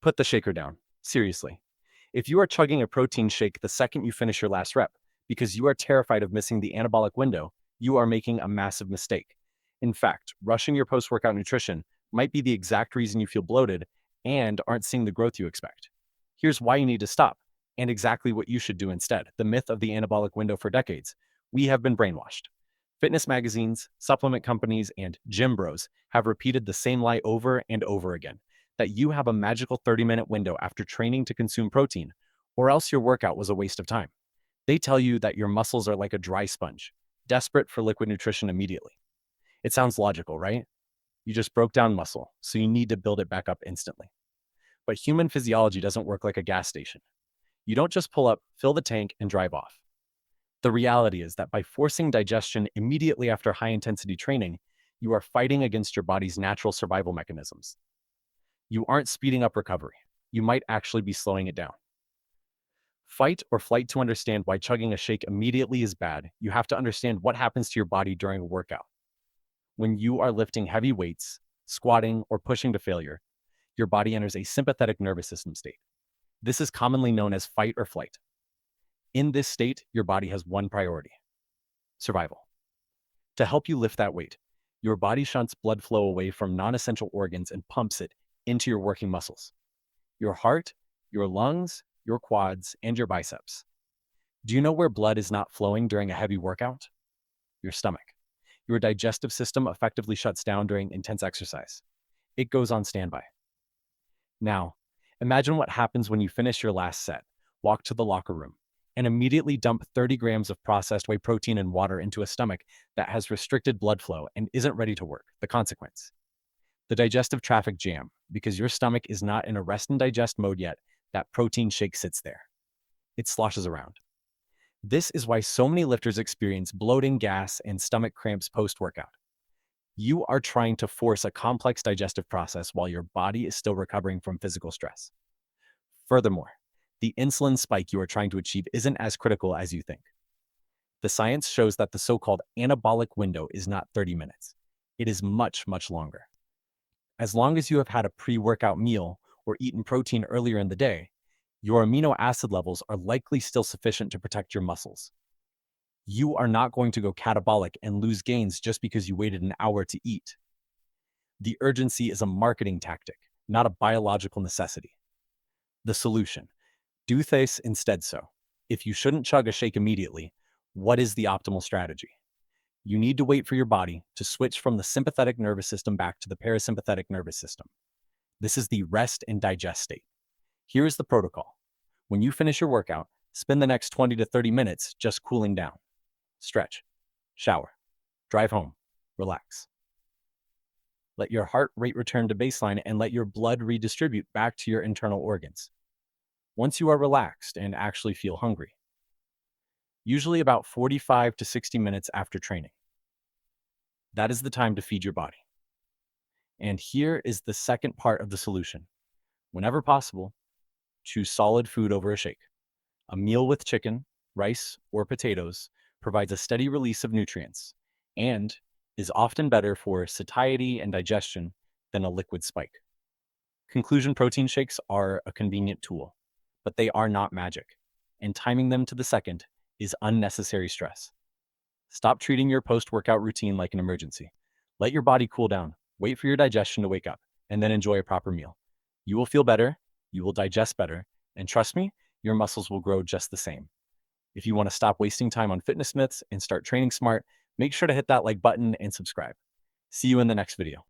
Put the shaker down. Seriously. If you are chugging a protein shake the second you finish your last rep, because you are terrified of missing the anabolic window, you are making a massive mistake. In fact, rushing your post-workout nutrition might be the exact reason you feel bloated and aren't seeing the growth you expect. Here's why you need to stop, and exactly what you should do instead. The myth of the anabolic window. For decades, we have been brainwashed. Fitness magazines, supplement companies, and gym bros have repeated the same lie over and over again, that you have a magical 30-minute window after training to consume protein, or else your workout was a waste of time. They tell you that your muscles are like a dry sponge, desperate for liquid nutrition immediately. It sounds logical, right? You just broke down muscle, so you need to build it back up instantly. But human physiology doesn't work like a gas station. You don't just pull up, fill the tank, and drive off. The reality is that by forcing digestion immediately after high-intensity training, you are fighting against your body's natural survival mechanisms. You aren't speeding up recovery. You might actually be slowing it down. Fight or flight. To understand why chugging a shake immediately is bad, you have to understand what happens to your body during a workout. When you are lifting heavy weights, squatting, or pushing to failure, your body enters a sympathetic nervous system state. This is commonly known as fight or flight. In this state, your body has one priority: survival. To help you lift that weight, your body shunts blood flow away from non-essential organs and pumps it into your working muscles: your heart, your lungs, your quads, and your biceps. Do you know where blood is not flowing during a heavy workout? Your stomach. Your digestive system effectively shuts down during intense exercise. It goes on standby. Now, imagine what happens when you finish your last set, walk to the locker room, and immediately dump 30 grams of processed whey protein and water into a stomach that has restricted blood flow and isn't ready to work. The consequence: the digestive traffic jam. Because your stomach is not in a rest and digest mode yet, that protein shake sits there. It sloshes around. This is why so many lifters experience bloating, gas, and stomach cramps post-workout. You are trying to force a complex digestive process while your body is still recovering from physical stress. Furthermore, the insulin spike you are trying to achieve isn't as critical as you think. The science shows that the so-called anabolic window is not 30 minutes. It is much, much longer. As long as you have had a pre-workout meal or eaten protein earlier in the day, your amino acid levels are likely still sufficient to protect your muscles. You are not going to go catabolic and lose gains just because you waited an hour to eat. The urgency is a marketing tactic, not a biological necessity. The solution: do this instead. So, if you shouldn't chug a shake immediately, what is the optimal strategy? You need to wait for your body to switch from the sympathetic nervous system back to the parasympathetic nervous system. This is the rest and digest state. Here is the protocol. When you finish your workout, spend the next 20 to 30 minutes just cooling down. Stretch, shower, drive home, relax. Let your heart rate return to baseline and let your blood redistribute back to your internal organs. Once you are relaxed and actually feel hungry, usually about 45 to 60 minutes after training, that is the time to feed your body. And here is the second part of the solution. Whenever possible, choose solid food over a shake. A meal with chicken, rice, or potatoes provides a steady release of nutrients and is often better for satiety and digestion than a liquid spike. Conclusion: protein shakes are a convenient tool, but they are not magic, and timing them to the second is unnecessary stress. Stop treating your post-workout routine like an emergency. Let your body cool down, wait for your digestion to wake up, and then enjoy a proper meal. You will feel better, you will digest better, and trust me, your muscles will grow just the same. If you want to stop wasting time on fitness myths and start training smart, make sure to hit that like button and subscribe. See you in the next video.